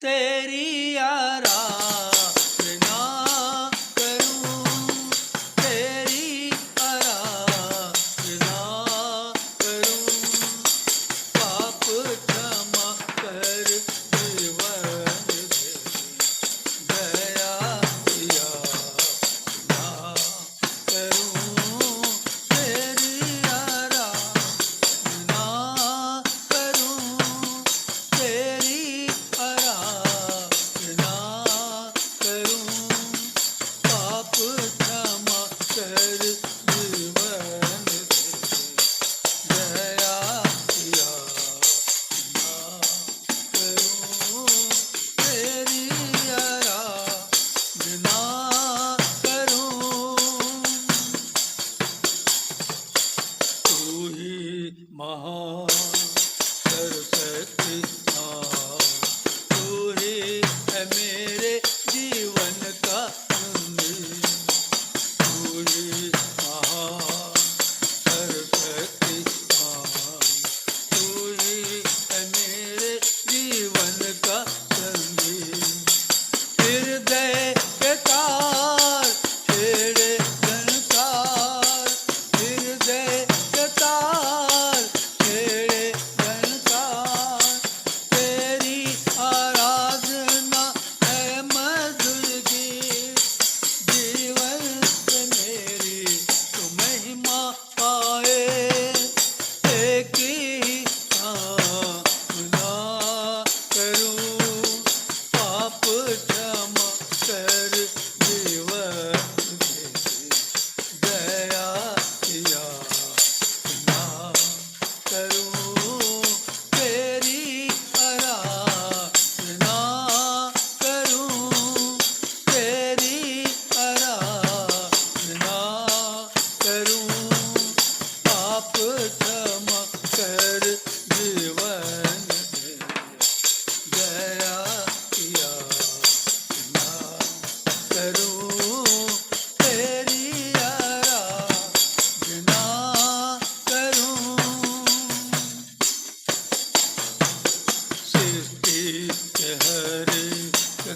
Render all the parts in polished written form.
तेरी आराधना करूं, तेरी आराधना करूं, पाप क्षमा कर जीवन दे, दया याचना करूं, तेरी आराधना करूं, तेरी आराधना करूं, पाप क्षमा कर जीवन दे, दया याचना करूं, तेरी आराधना करूं। तू ही महान सरस्वती माँ, तू ही है मेरे जीवन का मंदिर, तू ही महान सरस्वती माँ, तू ही है मेरे जीवन का संगीत। हृदय के तार छेड़े झनकार, हृदय के तार छेड़े झनकार, तेरी आराधना है मधुर गीत, जीवन से मेरी तो महिमा पाए, एक ही कामना करूं, पाप क्षमा कर जीवन दे, दया याचना करूं, तेरी आराधना करूं, तेरी आराधना करूं, पाप क्षमा कर जीवन दे, दया याचना करूं, तेरी आराधना करूं। सृष्टि के हर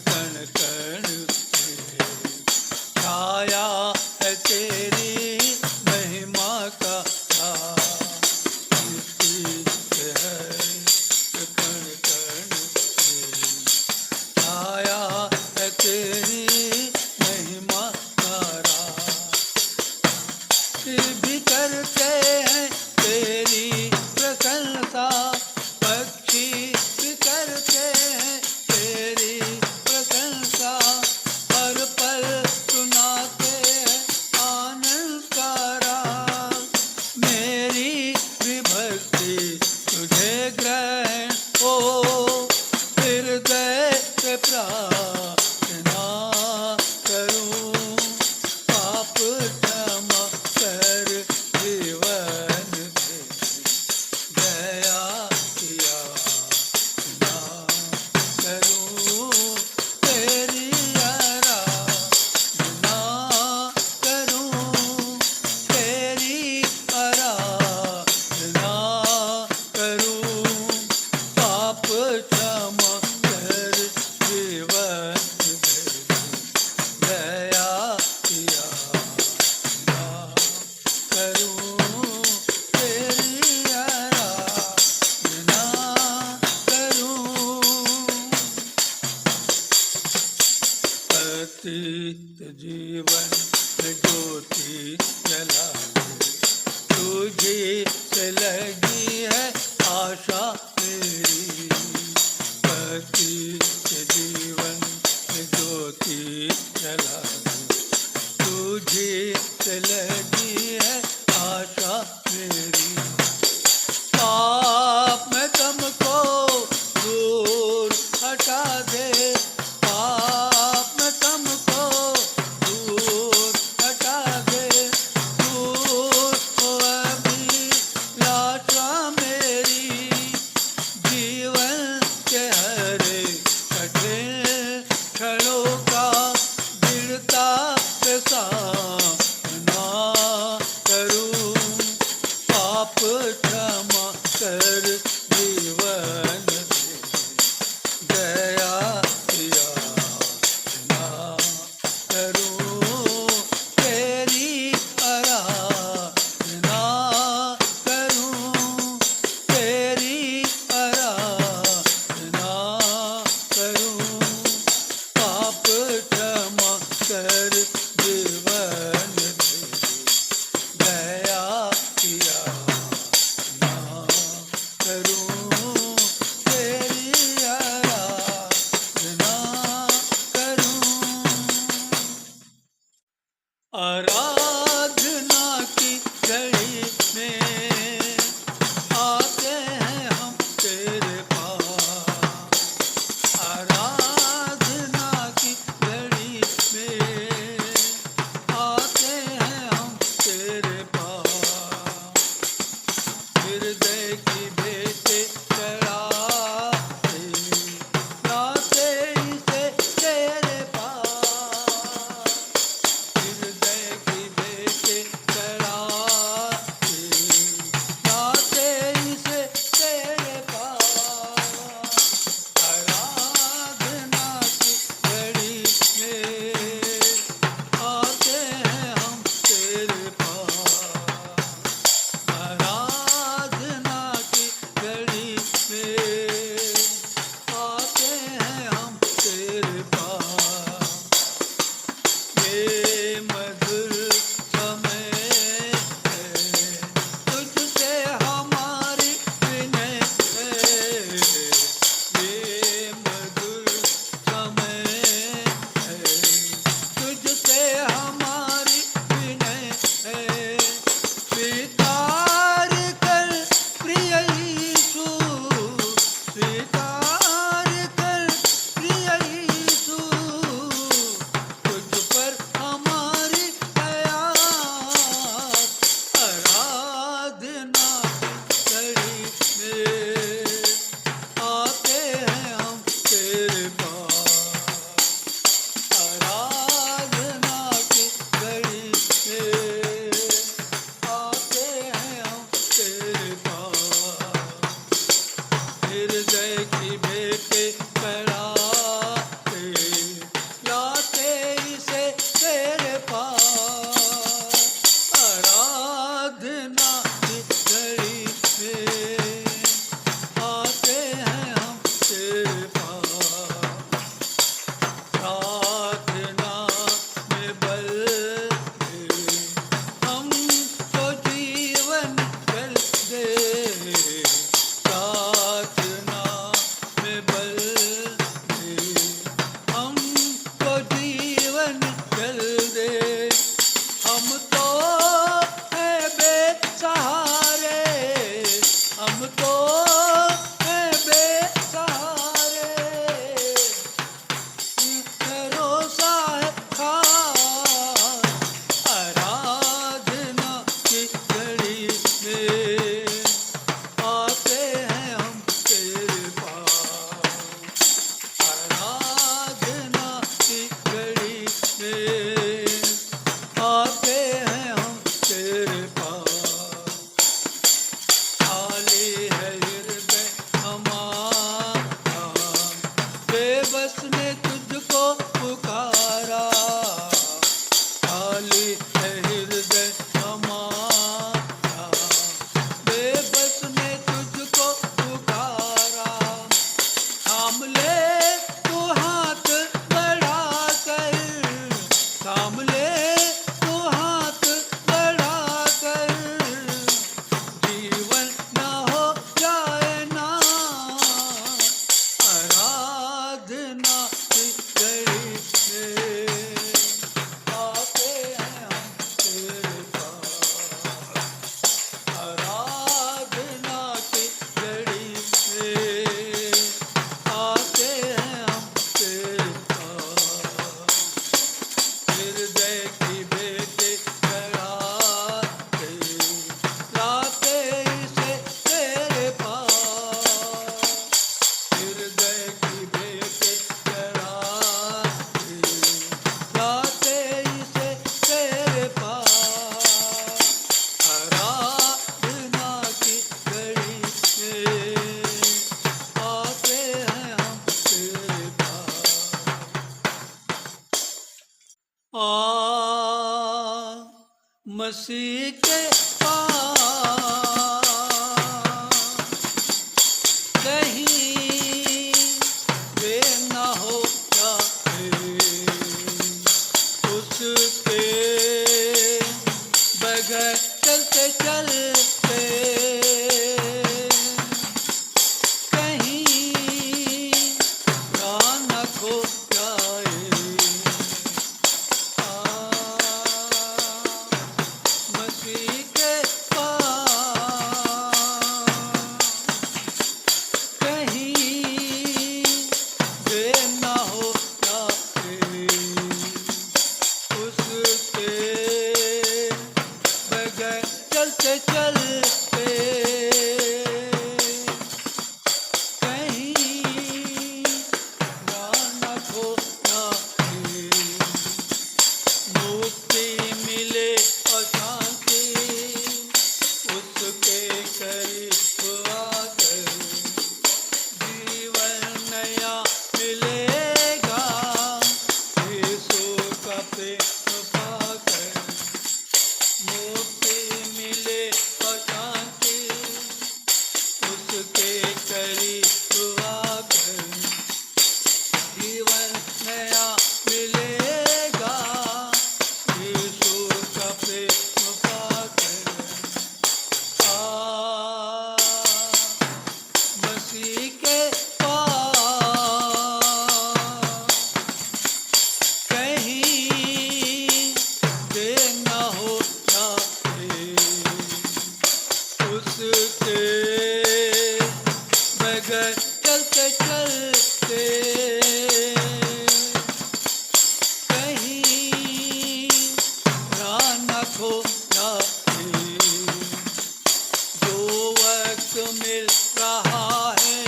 कण कण में छाया है तेरी महिमा का हाथ, सृष्टि के हर कण कण में छाया है तेरी महिमा का राज, भी करते हैं तेरी प्रशंसा, पक्षी भी करते हैं तेरी प्रशंसा, हर पल सुनाते हैं आनंद का राग, मेरी भी भक्ति तुझे ग्रहण हो, हृदय से प्रार्थना करूं, पाप क्षमा कर जीवन दे, दया याचना करूं, तेरी आराधना करूं, तेरी आराधना करूं, पाप क्षमा कर जीवन दे, दया याचना करूं, तेरी आराधना करूं। अतीत जीवन में ज्योति जला दे, तुझे से लगी है आशा मेरी, अतीत जीवन में ज्योति जला दे, तुझे से लगी है आशा मेरी, पाप में तुमको दूर हटा दे, पाप में तुमको दूर हटा दे, दूर हो अभिलाषा मेरी, जीवन के हर कठिन क्षणों का दृढ़ता से सामना करूं, पाप क्षमा कर जीवन दे, दया आराधना की घड़ी में आते हैं हम तेरे पास। आराधना की घड़ी में आते हैं हम तेरे पास। हृदय की भेंटें चढ़ाते लाते इसे तेरे पास। हृदय की भेंटें चढ़ाते लाते इसे तेरे पास। आराधना की घड़ी में आते हैं हम तेरे पास। आराधना की घड़ी में आते हैं हम तेरे पास। ये मधुर समय है, तुझसे हमारी विनय है। ये मधुर समय है, तुझसे हमारी विनय है। स्वीकार कर प्रिय यीशु, स्वीकार कर प्रिय यीशु, तुझ पर हमारी आस। आराधना की घड़ी में आते हैं हम तेरे पास। आराधना की घड़ी में आते हैं हम तेरे पास। हृदय की भेंटें चढ़ाते लाते इसे तेरे पास। आराधना की घड़ी में आते हैं हम तेरे पास। प्रार्थना में बल दे, हमको जीवन जल दे। प्रार्थना में बल दे, हमको जीवन जल दे। हम तो है बेसहारे, हम तो है बेसहारे। भरोसा है खास। आराधना की घड़ी में आते हैं हम तेरे पास। आराधना की घड़ी में आते हैं हम तेरे पास। खाली है हृदय हमारा, बेबस ने तुझको पुकारा। खाली है हृदय हमारा, बेबस ने तुझको पुकारा। थाम ले तू हाथ बढ़ाकर, थाम ले तू हाथ बढ़ाकर, जीवन न हो जाए नाश। आराधना की घड़ी में आते हैं हम तेरे पास। आराधना की घड़ी में आते हैं हम तेरे पास। हृदय की भेंटें चढ़ाते लाते इसे तेरे पास। हृदय की भेंटें चढ़ाते लाते इसे तेरे पास। आराधना की घड़ी में आते हैं हम तेरे पास। मसीह के पास कहीं वे न हो जाए, उसके बगैर चलते चलते कहीं प्राण खो जाए। न हो जाए, उसके बगैर चलते चलते कहीं ना खो जाए, मुक्ति मिले और शांति उसके करीब आकर, जीवन नया मिलेगा यीशु का प्रेम पाकर, मुक्ति मिले और शांति उसके करीब आकर, जीवन नया मिलेगा यीशु का प्रेम पाकर। आ मसीह के पास कहीं देर न हो जाए, उसके बगैर चलते चलते कहीं ना खो जाए, जो वक्त मिल रहा है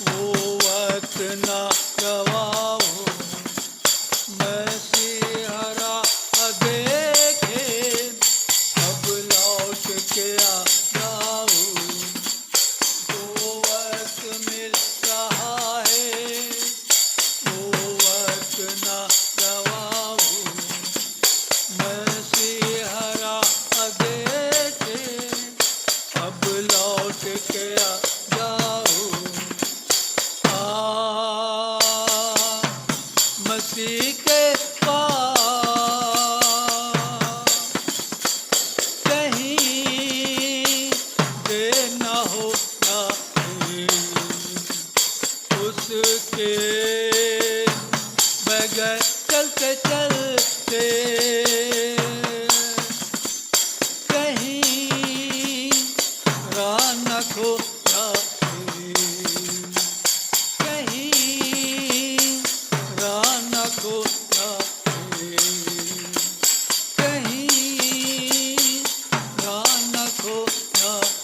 वो वक्त ना गवाओ, मसीहा राह देखे अब लौट के आ जाओ, जो वक्त मिल रहा है वो वक्त ना गवाओ, मसीहा राह देखे अब लौट के आ जाओ। आ मसीह के पास कहीं देर न हो जाए, उसके बगैर चलते चलते कहीं राह न खो जाए, कहीं राह न खो जाए, कहीं राह न खो जाए।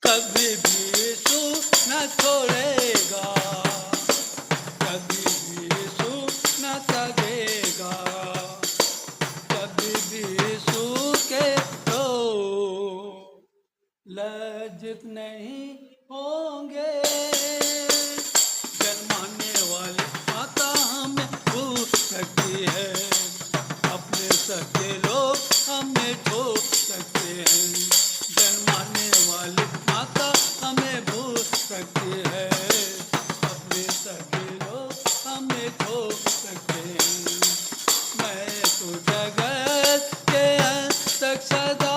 कभी भी यीशु न छोड़ेगा, कभी भी यीशु न त्यागेगा, कभी भी यीशु के तो लज्जित नहीं होंगे। जन्माने वाली माता हमें भूल सकती है, अपने सगे लोग हमें छोड़ सकते हैं, जन्माने वाली माता हमें भूल सकती है, अपने सगे लोग हमें छोड़ सकते हैं। मैं तो जगत के अंत तक सदा